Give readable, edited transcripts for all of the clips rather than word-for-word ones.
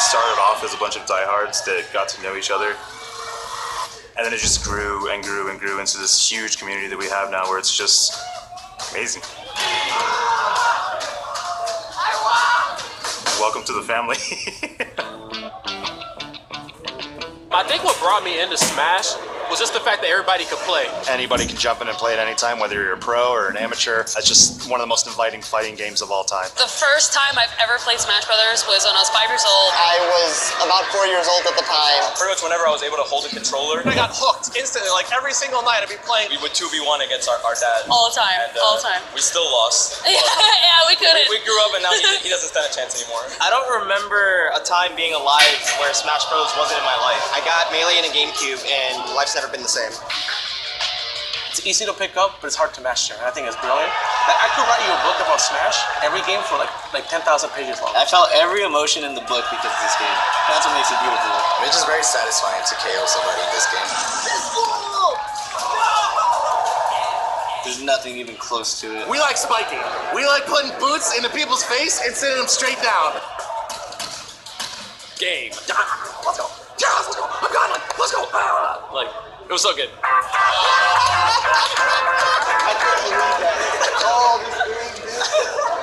started off as a bunch of diehards that got to know each other. And then it just grew and grew and grew into this huge community that we have now where it's just amazing. Welcome to the family. I think what brought me into Smash was just the fact that everybody could play. Anybody can jump in and play at any time, whether you're a pro or an amateur. That's just one of the most inviting fighting games of all time. The first time I've ever played Smash Brothers was when I was 5 years old. I was about 4 years old at the time. Pretty much whenever I was able to hold a controller, I got hooked instantly. Like every single night I'd be playing. we would 2v1 against our dad. All the time, And, all the time. We still lost. Yeah, we couldn't. We grew up and now he doesn't stand a chance anymore. I don't remember a time being alive where Smash Bros. Wasn't in my life. I got Melee and a GameCube, and life's never been the same. It's easy to pick up, but it's hard to master. And I think it's brilliant. I could write you a book about Smash, every game for like 10,000 pages long. I felt every emotion in the book because of this game. That's what makes it beautiful. It's just very satisfying to KO somebody in this game. There's nothing even close to it. We like spiking. We like putting boots into people's face and sending them straight down. Game. Let's go. Yes, let's go. I'm gone. Let's go. Like, it was so good. I can't believe that. Oh, these things.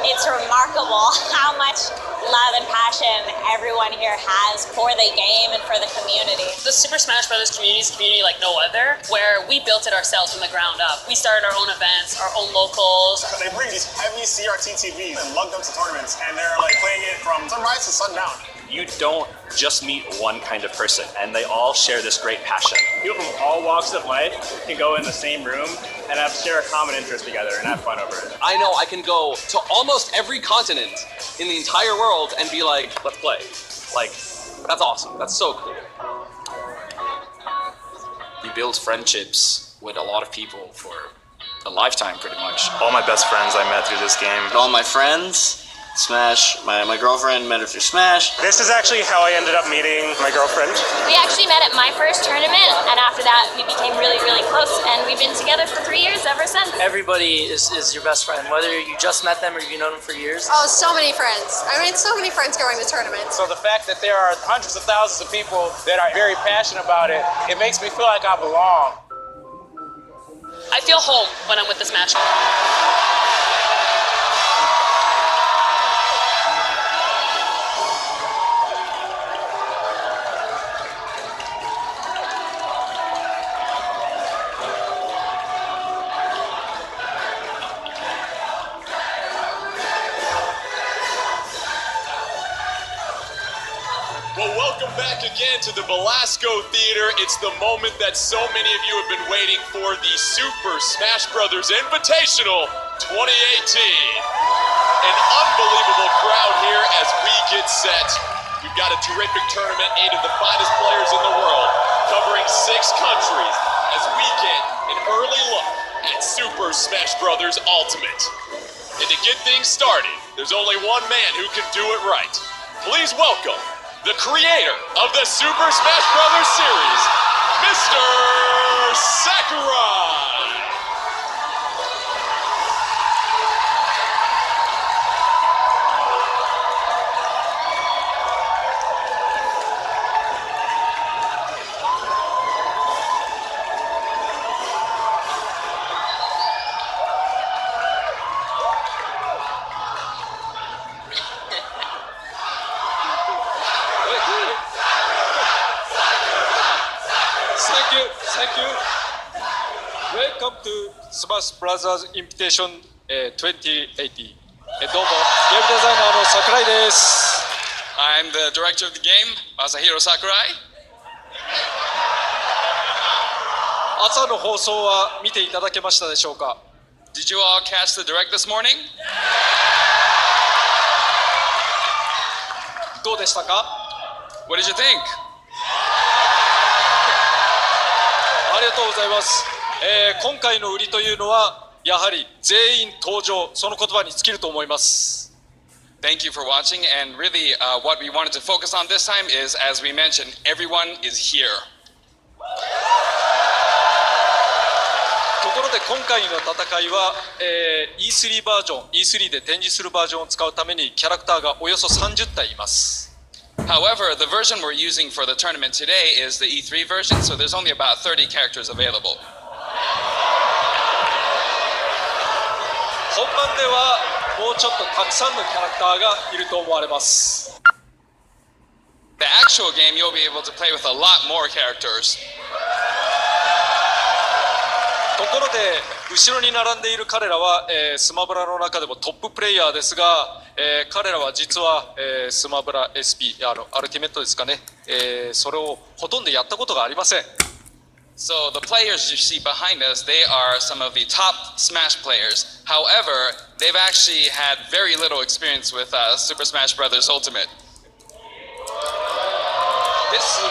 It's remarkable how much love and passion everyone here has for the game and for the community. The Super Smash Brothers community is a community like no other, where we built it ourselves from the ground up. We started our own events, our own locals. They bring these heavy CRT TVs and lug them to tournaments, and they're like playing it from sunrise to sundown. You don't just meet one kind of person, and they all share this great passion. People from all walks of life can go in the same room and share a common interest together and have fun over it. I know I can go to almost every continent in the entire world and be like, let's play. Like, that's awesome. That's so cool. You build friendships with a lot of people for a lifetime, pretty much. All my best friends I met through this game. All my friends, Smash. My girlfriend met her through Smash. This is actually how I ended up meeting my girlfriend. We actually met at my first tournament, and after that we became really, really close, and we've been together for 3 years ever since. Everybody is your best friend, whether you just met them or you've known them for years. Oh, so many friends. I mean, so many friends going to tournaments. So the fact that there are hundreds of thousands of people that are very passionate about it, it makes me feel like I belong. I feel home when I'm with the Smash. Well, welcome back again to the Velasco Theater. It's the moment that so many of you have been waiting for, the Super Smash Brothers Invitational 2018. An unbelievable crowd here as we get set. We've got a terrific tournament, 8 of the finest players in the world, covering 6 countries, as we get an early look at Super Smash Brothers Ultimate. And to get things started, there's only one man who can do it right. Please welcome the creator of the Super Smash Brothers series, Mr. Sakurai! Thank you. Welcome to Smash Brothers Invitation 2080. どうも、ゲームデザイナーの桜井です。I'm the director of the game, Masahiro Sakurai. 朝の放送は見ていただけましたでしょうか? Did you all catch the direct this morning? どうでしたか? What did you think? ありがとうございます。今回の売りというのはやはり全員登場、その言葉に尽きると思います。Thank you for watching, and really what we wanted to focus on this time is, as we mentioned, everyone is here. ところで今回の戦いは、E3 バージョン、E3 で展示するバージョンを使うためにキャラクターがおよそ30体います。However, the version we're using for the tournament today is the E3 version, so there's only about 30 characters available. 本番ではもうちょっとたくさんのキャラクターがいると思われます。 The actual game, you'll be able to play with a lot more characters. ところで後ろに並んでいる彼らは、スマブラの中でもトッププレイヤーですが、彼らは実は、スマブラ SP アルティメットですかね、それをほとんどやったことがありません。 So the players you see behind us, they are some of the top Smash players. However, they've actually had very little experience with Super Smash Bros. Ultimate. ですが、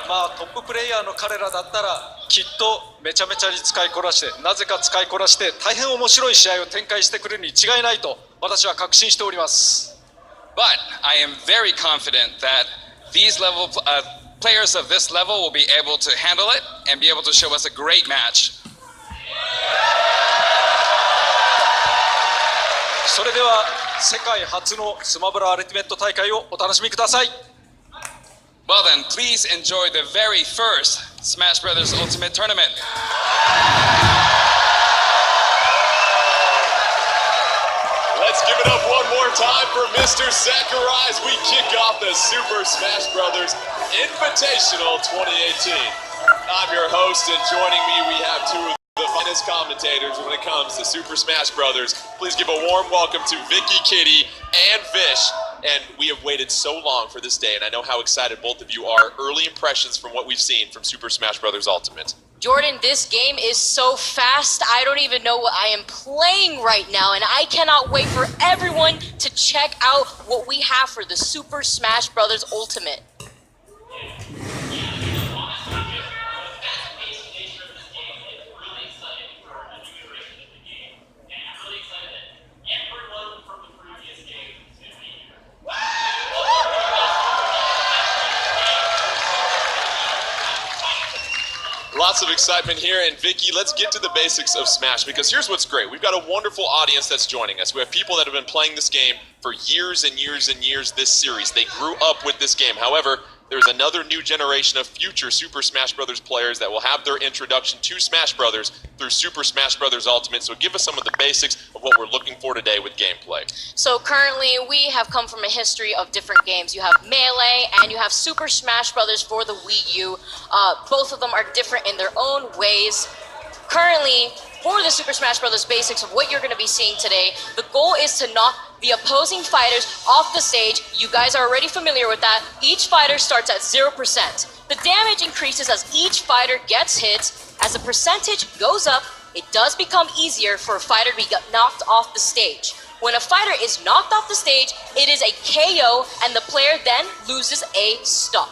まあトッププレイヤーの彼らだったらきっとめちゃめちゃに使いこなして、なぜか使いこなして大変面白い試合を展開してくれるに違いないと私は確信しております。 But I am very confident that these players of this level will be able to handle it and be able to show us a great match. それでは世界初のスマブラアルティメット大会をお楽しみください。 Well then, please enjoy the very first Smash Bros. Ultimate Tournament. Let's give it up one more time for Mr. Sakurai as we kick off the Super Smash Bros. Invitational 2018. I'm your host, and joining me we have two of the finest commentators when it comes to Super Smash Bros. Please give a warm welcome to Vicky, Kitty, and Vish. And we have waited so long for this day, and I know how excited both of you are. Early impressions from what we've seen from Super Smash Bros. Ultimate. Jordan, this game is so fast, I don't even know what I am playing right now, and I cannot wait for everyone to check out what we have for the Super Smash Bros. Ultimate. Lots of excitement here, and Vicky, let's get to the basics of Smash, because here's what's great. We've got a wonderful audience that's joining us. We have people that have been playing this game for years and years and years this series. They grew up with this game. However, there's another new generation of future Super Smash Bros. Players that will have their introduction to Smash Bros. Through Super Smash Bros. Ultimate. So give us some of the basics of what we're looking for today with gameplay. So currently we have come from a history of different games. You have Melee and you have Super Smash Bros. For the Wii U. Both of them are different in their own ways. Currently, for the Super Smash Bros. Basics of what you're going to be seeing today, the goal is to knock the opposing fighters off the stage. You guys are already familiar with that. Each fighter starts at 0%. The damage increases as each fighter gets hit. As the percentage goes up, it does become easier for a fighter to be knocked off the stage. When a fighter is knocked off the stage, it is a KO, and the player then loses a stop.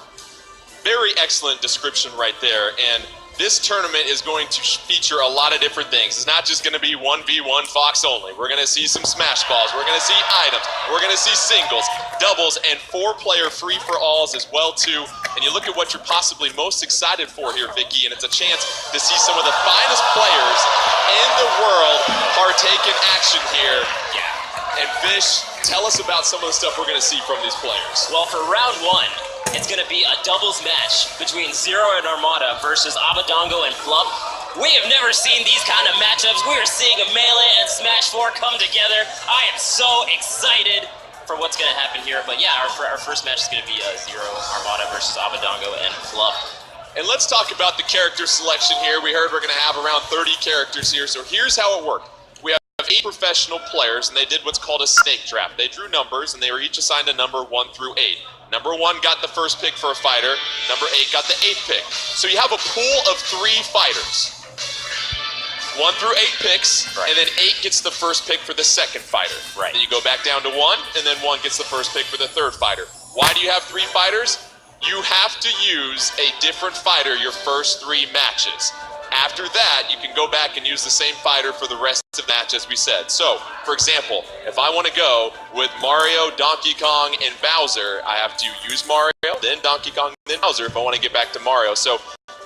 Very excellent description right there, and this tournament is going to feature a lot of different things. It's not just going to be 1v1 Fox only. We're going to see some Smash Balls. We're going to see items. We're going to see singles, doubles, and 4-player free-for-alls as well, too. And you look at what you're possibly most excited for here, Vicky, and it's a chance to see some of the finest players in the world partake in action here. Yeah. And Vish, tell us about some of the stuff we're going to see from these players. Well, for round one, it's going to be a doubles match between Zero and Armada versus Abadongo and Fluff. We have never seen these kind of matchups. We are seeing a Melee and Smash 4 come together. I am so excited for what's going to happen here. But yeah, our first match is going to be Zero Armada versus Abadongo and Fluff. And let's talk about the character selection here. We heard we're going to have around 30 characters here. So here's how it worked. We have 8 professional players, and they did what's called a snake draft. They drew numbers, and they were each assigned a number 1 through 8. Number 1 got the first pick for a fighter. Number 8 got the 8th pick. So you have a pool of 3 fighters. 1 through 8 picks, and then 8 gets the first pick for the second fighter. Right. Then you go back down to 1, and then 1 gets the first pick for the third fighter. Why do you have 3 fighters? You have to use a different fighter your first 3 matches. After that, you can go back and use the same fighter for the rest of the match, as we said. So, for example, if I want to go with Mario, Donkey Kong, and Bowser, I have to use Mario, then Donkey Kong, then Bowser if I want to get back to Mario. So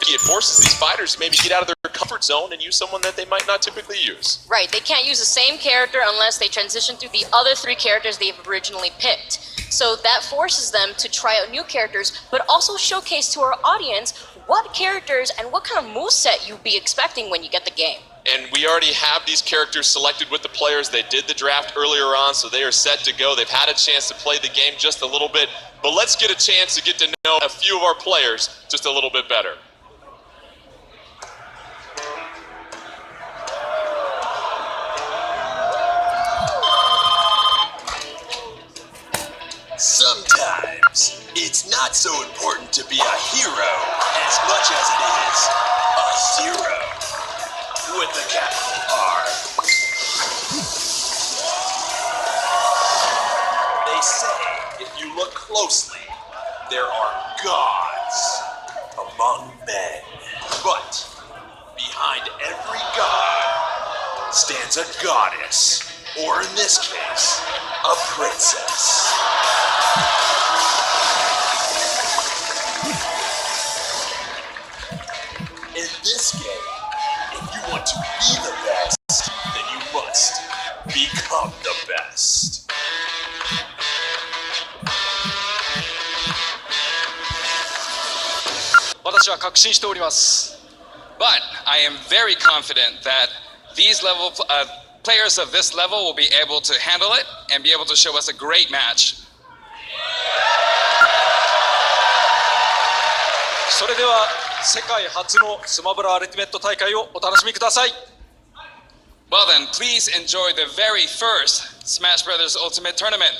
it forces these fighters to maybe get out of their comfort zone and use someone that they might not typically use. Right, they can't use the same character unless they transition through the other 3 characters they've originally picked. So that forces them to try out new characters, but also showcase to our audience what characters and what kind of moveset you'd be expecting when you get the game. And we already have these characters selected with the players. They did the draft earlier on, so they are set to go. They've had a chance to play the game just a little bit, but let's get a chance to get to know a few of our players just a little bit better. Sometimes it's not so important to be a hero as much as it is a zero with a capital R. They say if you look closely, there are gods among men. But behind every god stands a goddess, or in this case, a princess. In this game, if you want to be the best, then you must become the best. But I am very confident that these players of this level will be able to handle it and be able to show us a great match. それでは世界初のスマブラアルティメット大会をお楽しみください。Well then, please enjoy the very first Smash Bros. Ultimate Tournament.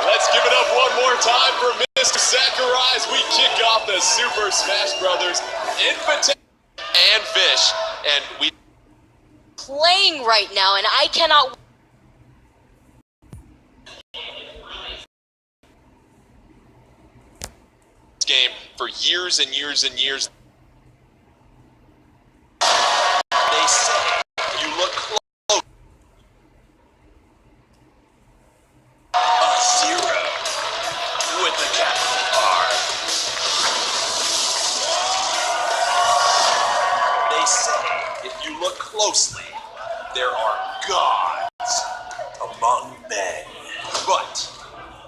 Let's give it up one more time for Mr. Sakurai as we kick off the Super Smash Bros. Invitation and Fish. And we playing right now, and I cannot game for years and years and years. They say you look close. A zero with a capital R. They say if you look closely, there are gods among men. But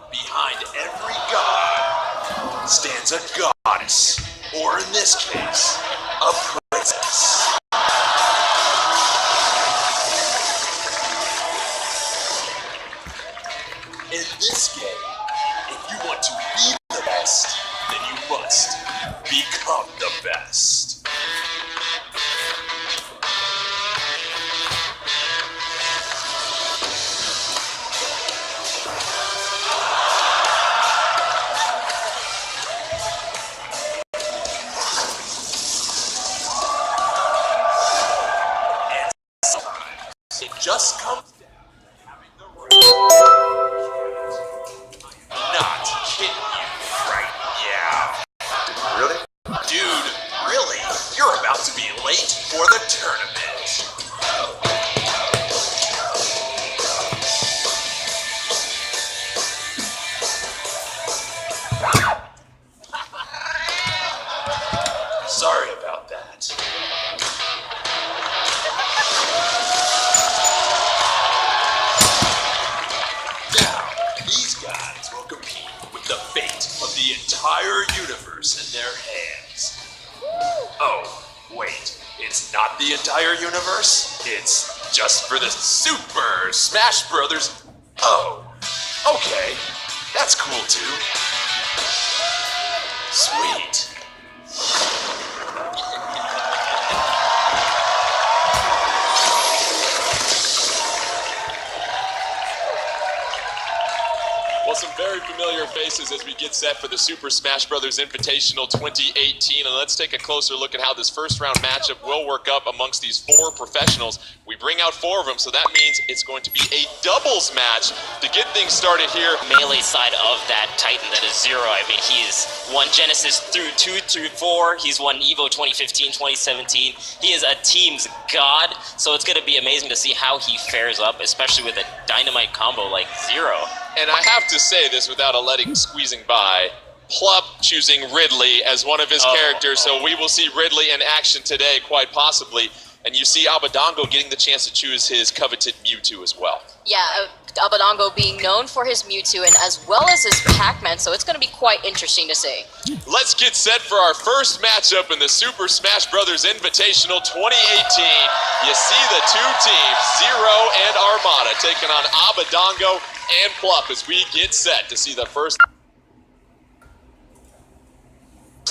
behind every god stands a goddess, or in this case, a princess. In this game, if you want to be the best, then you must become the best. It just comes down to having the right. I'm not kidding you right now. Really? Dude, really? You're about to be late for the tournament. Sorry about that. These guys will compete with the fate of the entire universe in their hands. Oh, wait, it's not the entire universe? It's just for the Super Smash Brothers. Oh, okay, that's cool too. Sweet. Well, some very familiar familiar faces as we get set for the Super Smash Bros. Invitational 2018. And let's take a closer look at how this first round matchup will work up amongst these 4 professionals. We bring out 4 of them, so that means it's going to be a doubles match to get things started here. Melee side of that Titan that is Zero. I mean, he's won Genesis through 2 through 4. He's won EVO 2015, 2017. He is a team's god, so it's going to be amazing to see how he fares up, especially with a dynamite combo like Zero. And I have to say this without a letting squeezing by. Plup choosing Ridley as one of his characters, so we will see Ridley in action today, quite possibly. And you see Abadango getting the chance to choose his coveted Mewtwo as well. Yeah, Abadango being known for his Mewtwo and as well as his Pac-Man, so it's going to be quite interesting to see. Let's get set for our first matchup in the Super Smash Bros. Invitational 2018. You see the 2 teams, Zero and Armada, taking on Abadango and Plup as we get set to see the first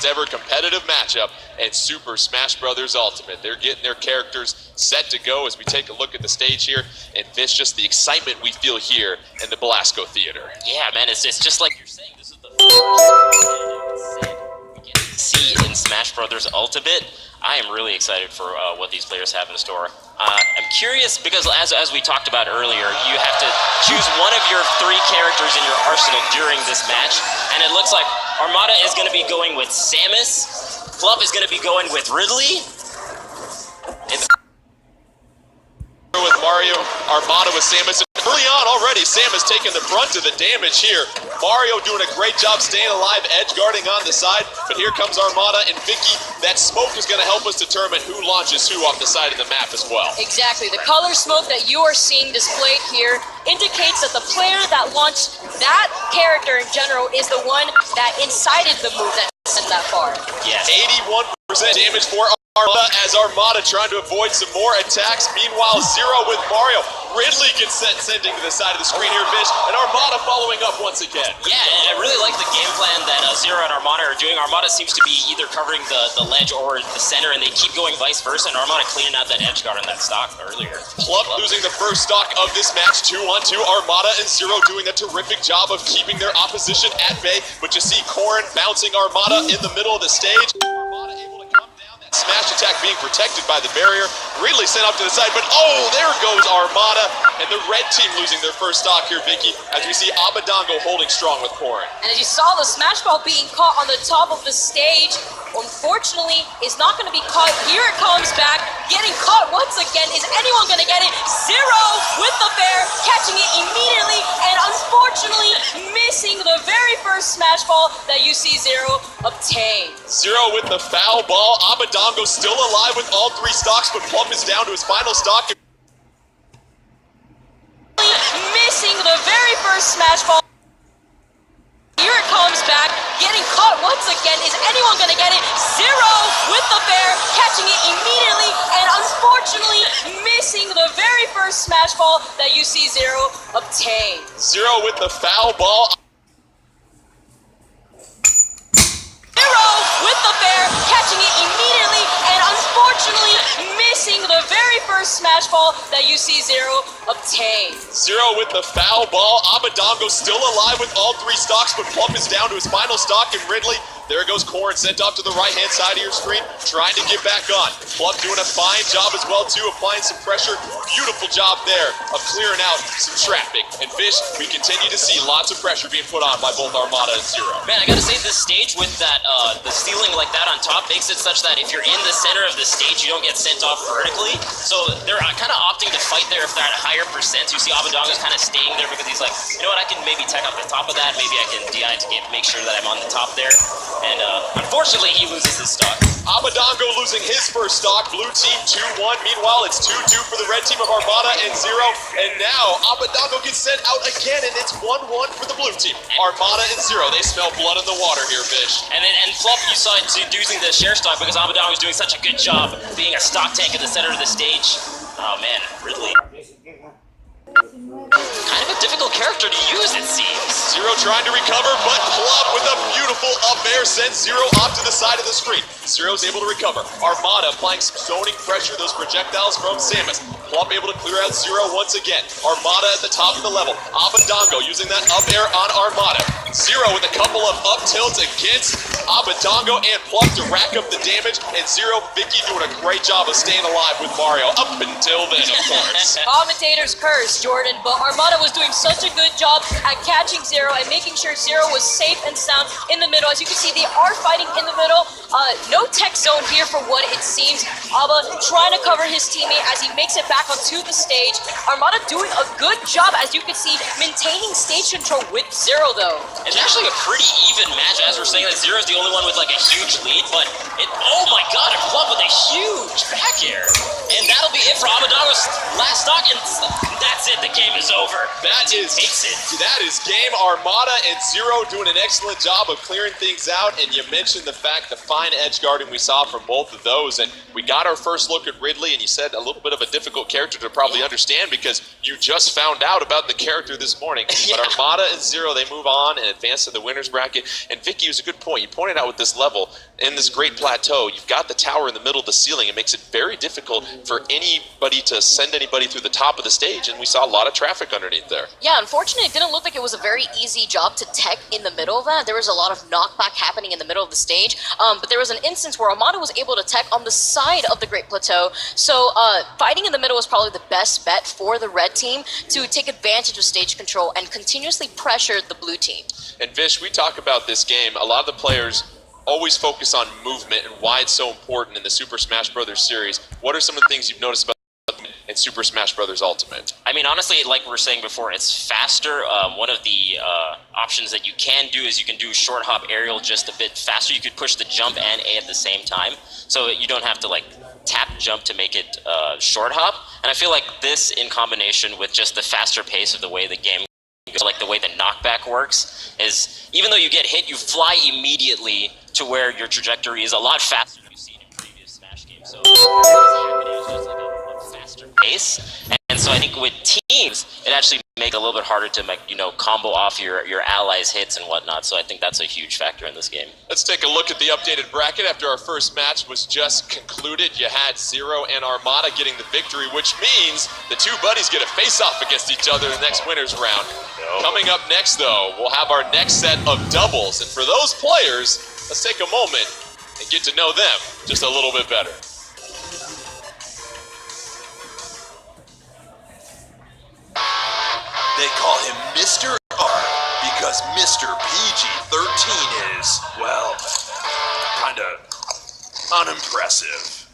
ever competitive matchup in Super Smash Bros. Ultimate. They're getting their characters set to go as we take a look at the stage here, and it's just the excitement we feel here in the Belasco Theater. Yeah, man, it's just like you're saying, this is the first we get to see in Smash Bros. Ultimate. I am really excited for what these players have in store. I'm curious because as we talked about earlier, you have to choose one of your 3 characters in your arsenal during this match, and it looks like Armada is going to be going with Samus, Plup is going to be going with Ridley. With Mario, Armada with Samus. Early on already, Samus taking the brunt of the damage here. Mario doing a great job staying alive, edge guarding on the side. But here comes Armada and Vicky. That smoke is going to help us determine who launches who off the side of the map as well. Exactly. The color smoke that you are seeing displayed here indicates that the player that launched that character in general is the one that incited the move that sent that far. Yes. 81% damage for Armada as Armada trying to avoid some more attacks. Meanwhile, Zero with Mario. Ridley gets sending to the side of the screen here, Fish, and Armada following up once again. Yeah, and I really like the game plan that Zero and Armada are doing. Armada seems to be either covering the ledge or the center, and they keep going vice versa, and Armada cleaning out that edge guard on that stock earlier. Plup losing the first stock of this match, 2-on-2. Armada and Zero doing a terrific job of keeping their opposition at bay, but you see Corrin bouncing Armada in the middle of the stage. Armada able to come down, that smash attack being protected by the barrier. Ridley sent up to the side, but there goes Armada, and the red team losing their first stock here, Vicky, as we see Abadango holding strong with Corrin. And as you saw, the Smash Ball being caught on the top of the stage, unfortunately, is not going to be caught. Here it comes back, getting caught once again. Is anyone going to get it? Zero with the bear, catching it immediately, and unfortunately missing the very first Smash Ball that you see Zero obtain. Zero with the foul ball. Abadango still alive with all 3 stocks, but Plup is down to his final stock. Missing the very first Smash Ball. Here it comes back, getting caught once again. Is anyone going to get it? Zero with the bear, catching it immediately, and unfortunately missing the very first Smash Ball that you see Zero obtain. Zero with the foul ball. Zero with the bear, catching it immediately, and unfortunately missing the very first Smash Ball that you see Zero obtain. Zero with the foul ball. Abadango still alive with all 3 stocks, but Plup is down to his final stock, and Ridley. There goes Corrin sent off to the right-hand side of your screen, trying to get back on. Plup doing a fine job as well, too, applying some pressure. Beautiful job there of clearing out some traffic. And Fish, we continue to see lots of pressure being put on by both Armada and Zero. Man, I gotta say, this stage with that, the ceiling like that on top makes it such that if you're in the center of the stage, you don't get sent off vertically. So they're kind of opting to fight there if they're at a higher percent. You see Abadango's kind of staying there because he's like, you know what, I can maybe tech up the top of that. Maybe I can DI to make sure that I'm on the top there. And unfortunately, he loses his stock. Abadango losing his first stock. Blue team 2-1. Meanwhile, it's 2-2 for the red team of Armada and Zero. And now Abadango gets sent out again, and it's 1-1 for the blue team. Armada and Zero, they smell blood in the water here, Fish. And Plup, you saw it using the share stock because Abadango was doing such a good job being a stock tank in the center of the stage. Oh man, Ridley. kind of a difficult character to use, it seems. Zero trying to recover, but Plum with a beautiful up air sends Zero off to the side of the screen. Zero's able to recover. Armada applying some zoning pressure, those projectiles from Samus. Plum able to clear out Zero once again. Armada at the top of the level. Abadongo using that up air on Armada. Zero with a couple of up tilts against Abadongo and Plum to rack up the damage. And Zero, Vicky doing a great job of staying alive with Mario up until then, of course. Commentator's curse, Jordan, but Armada was doing such a good job at catching Zero and making sure Zero was safe and sound in the middle. As you can see, they are fighting in the middle. No tech zone here for what it seems. Abba trying to cover his teammate as he makes it back onto the stage. Armada doing a good job, as you can see, maintaining stage control with Zero, though. It's actually a pretty even match, as we're saying that Zero's the only one with like a huge lead, but oh my god, and Plum with a huge back air. And that'll be it for Abadongo's last stock, and that's it, the game is over. That is game. Armada and Zero doing an excellent job of clearing things out, and you mentioned the fact, the fine edge guarding we saw from both of those, and we got our first look at Ridley, and you said a little bit of a difficult character to probably understand because you just found out about the character this morning. But Armada and Zero, they move on and advance to the winner's bracket, and Vicky was a good point. You pointed out with this level, in this great plateau, you've got the tower in the middle of the ceiling. It makes it very difficult for anybody to send anybody through the top of the stage, and we saw a lot of traffic underneath there. Yeah, unfortunately, it didn't look like it was a very easy job to tech in the middle of that. There was a lot of knockback happening in the middle of the stage, but there was an instance where Armada was able to tech on the side of the Great Plateau, so fighting in the middle was probably the best bet for the red team to take advantage of stage control and continuously pressure the blue team. And Vish, we talk about this game, a lot of the players always focus on movement and why it's so important in the Super Smash Bros. Series. What are some of the things you've noticed about in Super Smash Bros. Ultimate? I mean, honestly, like we were saying before, it's faster. One of the options that you can do is you can do short hop aerial just a bit faster. You could push the jump and A at the same time, so you don't have to like tap jump to make it short hop. And I feel like this, in combination with just the faster pace of the way the game goes, like the way the knockback works, is even though you get hit, you fly immediately to where your trajectory is a lot faster than you've seen in previous Smash games. So it's just like a faster pace. And so I think with teams, it actually makes it a little bit harder to, like, you know, combo off your allies' hits and whatnot. So I think that's a huge factor in this game. Let's take a look at the updated bracket after our first match was just concluded. You had Zero and Armada getting the victory, which means the two buddies get a face-off against each other in the next winner's round. Coming up next, though, we'll have our next set of doubles. And for those players, let's take a moment and get to know them just a little bit better. They call him Mr. R because Mr. PG-13 is, well, kinda unimpressive.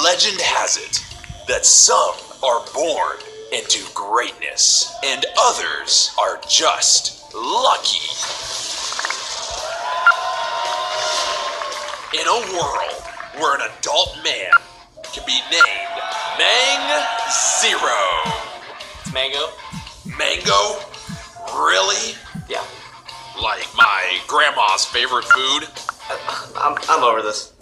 Legend has it that some are born into greatness and others are just lucky. In a world where an adult man can be named Zero. It's Mango. Mango? Really? Yeah. Like my grandma's favorite food? I'm over this.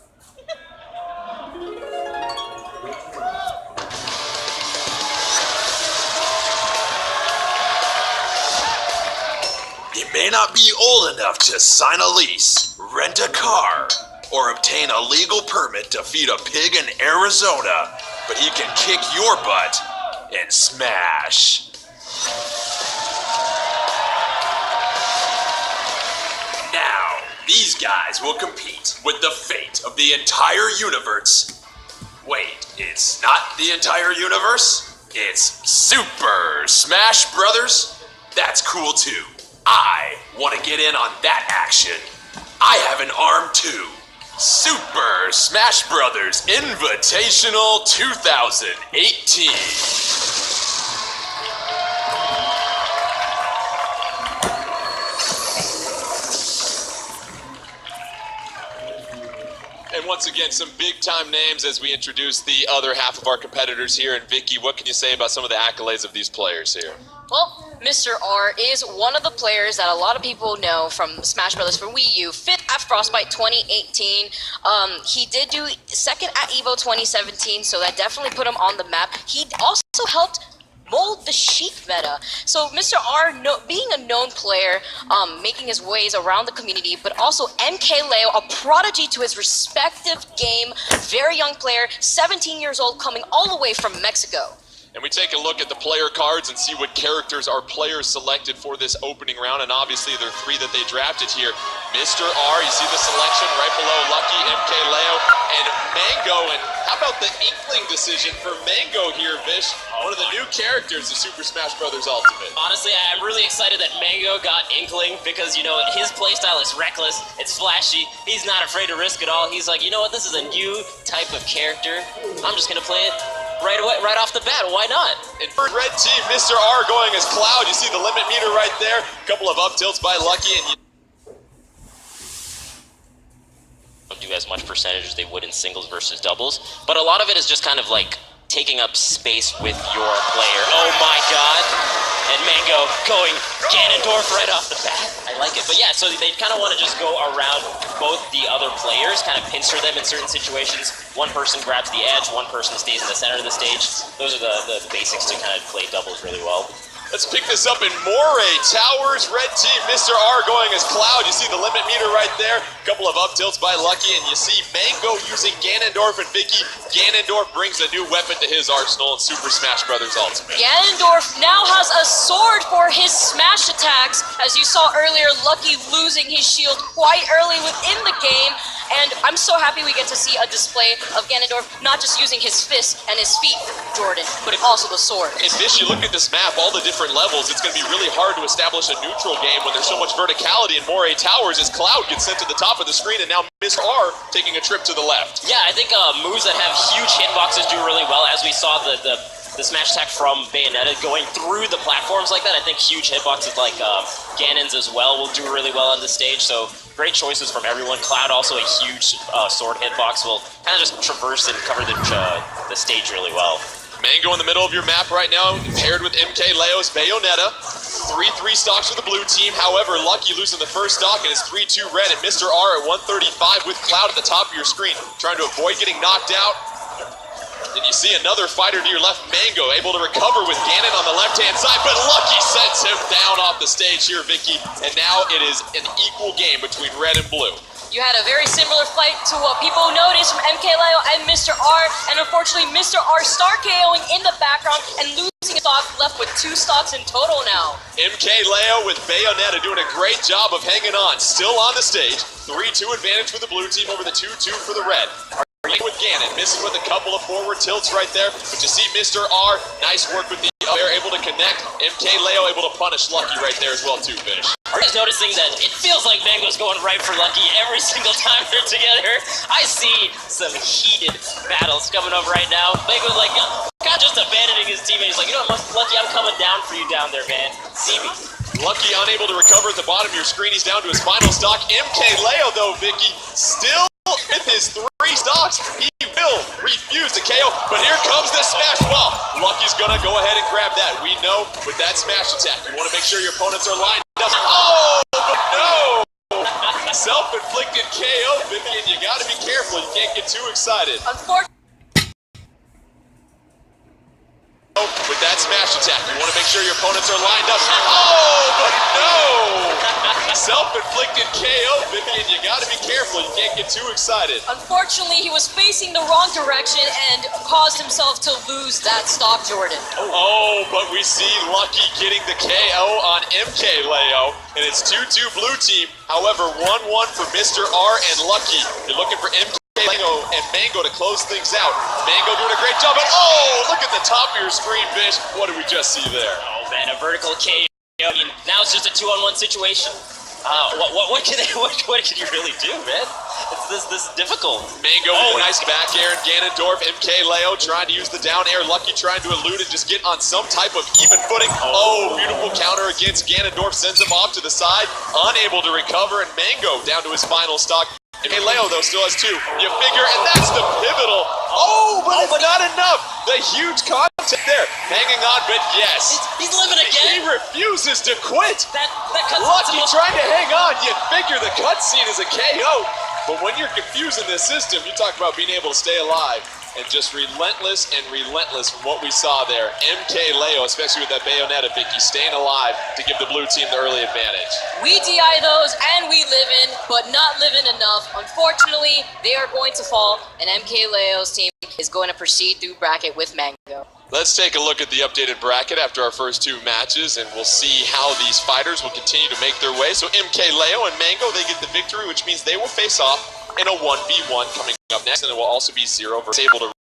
He may not be old enough to sign a lease, rent a car, or obtain a legal permit to feed a pig in Arizona, but he can kick your butt and smash. Now, these guys will compete with the fate of the entire universe. Wait, it's not the entire universe? It's Super Smash Brothers? That's cool too. I want to get in on that action. I have an arm too. Super Smash Brothers Invitational 2018. And once once again, some big-time names as we introduce the other half of our competitors here. And Vicky, what can you say about some of the accolades of these players here? Well, Mr. R is one of the players that a lot of people know from Smash Brothers for Wii U. 5th at Frostbite 2018. He did do 2nd at EVO 2017, so that definitely put him on the map. He also helped mold the Sheik meta. So Mr. R, being a known player, making his ways around the community, but also MK Leo, a prodigy to his respective game, very young player, 17 years old, coming all the way from Mexico. And we take a look at the player cards and see what characters our players selected for this opening round. And obviously, there are 3 that they drafted here. Mr. R, you see the selection right below Lucky, MK Leo, and Mango. And how about the Inkling decision for Mango here, Vish? One of the new characters of Super Smash Bros. Ultimate. Honestly, I'm really excited that Mango got Inkling because, you know, his playstyle is reckless, it's flashy, he's not afraid to risk it all. He's like, you know what, this is a new type of character. I'm just going to play it right away, right off the bat. Why not? And for red team, Mr. R going as Cloud. You see the limit meter right there. A couple of up tilts by Lucky, and don't do as much percentage as they would in singles versus doubles, but a lot of it is just kind of like taking up space with your player. Oh my god. And Mango going Ganondorf right off the bat. I like it. But yeah, so they kind of want to just go around both the other players, kind of pincer them in certain situations. One person grabs the edge, one person stays in the center of the stage. Those are the basics to kind of play doubles really well. Let's pick this up in Moray Towers. Red team, Mr. R going as Cloud. You see the limit meter right there. A couple of up tilts by Lucky, and you see Mango using Ganondorf and Vicky. Ganondorf brings a new weapon to his arsenal in Super Smash Bros. Ultimate. Ganondorf now has a sword for his smash attacks. As you saw earlier, Lucky losing his shield quite early within the game. And I'm so happy we get to see a display of Ganondorf not just using his fists and his feet, Jordan, but also the sword. And Fish, you look at this map, all the different levels, it's going to be really hard to establish a neutral game when there's so much verticality in Moray Towers as Cloud gets sent to the top of the screen, and now Mr. R taking a trip to the left. Yeah, I think moves that have huge hitboxes do really well, as we saw the smash attack from Bayonetta going through the platforms like that. I think huge hitboxes like Ganon's as well will do really well on the stage, so great choices from everyone. Cloud also a huge sword hitbox will kind of just traverse and cover the stage really well. Mango in the middle of your map right now, paired with MK Leo's Bayonetta. 3-3 stocks for the blue team. However, Lucky losing the first stock and is 3-2 red, and Mr. R at 135 with Cloud at the top of your screen, trying to avoid getting knocked out. Then you see another fighter to your left, Mango, able to recover with Ganon on the left-hand side, but Lucky sends him down off the stage here, Vicky, and now it is an equal game between red and blue. You had a very similar fight to what people noticed from MK Leo and Mr. R, and unfortunately Mr. R star KOing in the background and losing a stock, left with 2 stocks in total now. MK Leo with Bayonetta doing a great job of hanging on, still on the stage. 3-2 advantage for the blue team over the 2-2 for the red. With Ganon, missing with a couple of forward tilts right there, but you see Mr. R, nice work with the they're able to connect. MK Leo able to punish Lucky right there as well too, Fish. Are you guys noticing that it feels like Mango's going right for Lucky every single time they're together? I see some heated battles coming up right now. Mango's like, kind of just abandoning his teammates. Like, you know what, Lucky, I'm coming down for you down there, man. See me. Lucky unable to recover at the bottom of your screen. He's down to his final stock. MK Leo, though, Vicky, still with his 3 stocks. He will refuse to KO, but here comes the smash ball. Lucky's gonna go ahead and grab that. We know with that smash attack, you want to make sure your opponents are lined up. Oh, but no! Self-inflicted KO, Vicky, and you gotta be careful. You can't get too excited. Unfortunately, with that smash attack, you want to make sure your opponents are lined up. Oh, but no! Self-inflicted KO, Vicky, and you gotta be careful. You can't get too excited. unfortunately, he was facing the wrong direction and caused himself to lose that stock, Jordan. Oh, but we see Lucky getting the KO on MK Leo, and it's 2-2 blue team. However, 1-1 for Mr. R and Lucky. You're looking for MK Leo and Mango to close things out. Mango doing a great job, but oh, look at the top of your screen, Bish. What did we just see there? Oh man, a vertical KO. I mean, now it's just a 2-on-1 situation. What can you really do, man? It's this difficult. Mango with a nice back air, and Ganondorf, MK Leo trying to use the down air. Lucky trying to elude and just get on some type of even footing. Oh, beautiful counter against Ganondorf, sends him off to the side, unable to recover, and Mango down to his final stock. Hey, Leo, though, still has 2. You figure, and that's the pivotal. Oh, but it's not enough. The huge contact there. Hanging on, but yes. He's living again. He refuses to quit. That Lucky trying to hang on. You figure the cutscene is a KO. But when you're confusing this system, you talk about being able to stay alive. And just relentless from what we saw there. MK Leo, especially with that Bayonetta, Vicky, staying alive to give the blue team the early advantage. We DI those and we live in, but not living enough. Unfortunately, they are going to fall, and MK Leo's team is going to proceed through bracket with Mango. Let's take a look at the updated bracket after our first 2 matches, and we'll see how these fighters will continue to make their way. So MK Leo and Mango, they get the victory, which means they will face off in a 1v1 coming up next, and it will also be 0 versus able to